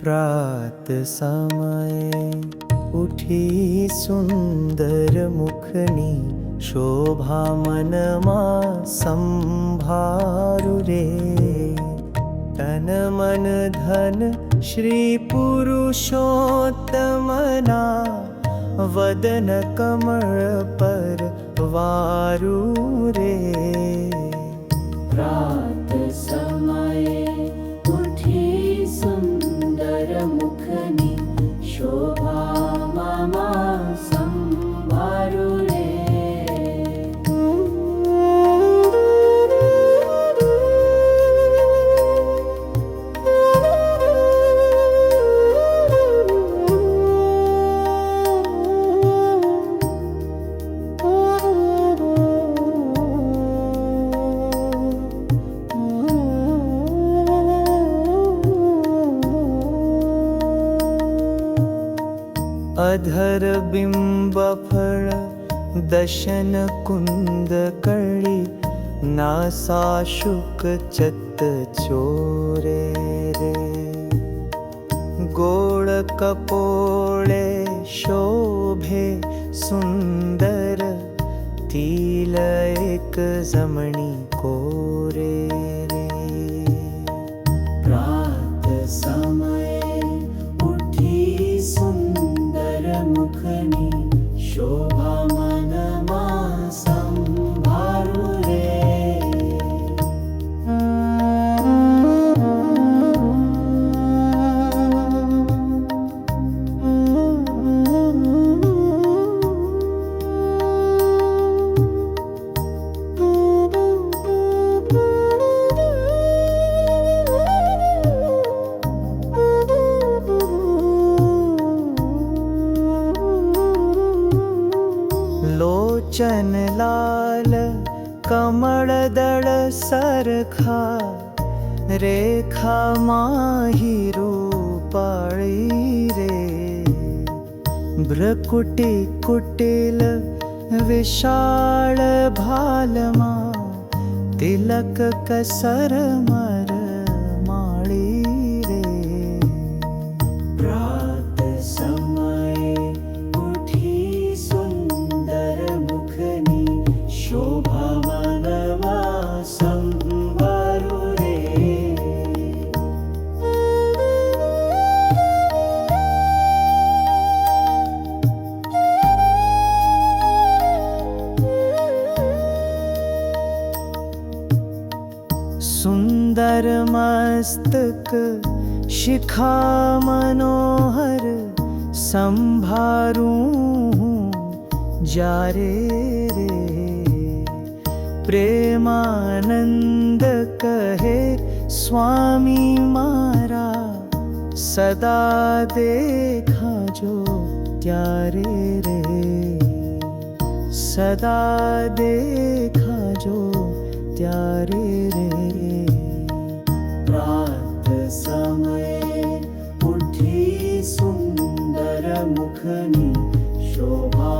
प्रात समये उठी सुंदर मुखनी शोभा मनमा संभारु रे। तन मन धन श्री पुरुषोत्तमना वदन कमल पर वारु रे। प्रात समये उठी सुंदर मुखनी शोभा ममा संभारु रे। अधर बिंब फल दशन कुंद कड़ी नासा शुक चत चोरे रे। गोड़ कपोळे शोभे सुंदर तिल एक जमणी कोरे रे। प्रात समये उठी सुंदर मुखनी शोभा मनमा संभारु रे। लोचन लाल कमल दल सरखा रेखा माही रूपाळी रे। भ्रकुटी कुटिल विशाल भालमा तिलक कसर मर माळी रे। प्रात समये उठी सुंदर मुखनी शोभा मनमा संभारु रे। सुंदर मस्तक शिखा मनोहर संभारू जारे रे। प्रेमानंद कहे स्वामी मारा सदा देखा जो त्यारे रे। सदा देखा जो त्यारे रे। प्रात समये उठी सुंदर मुखनी शोभा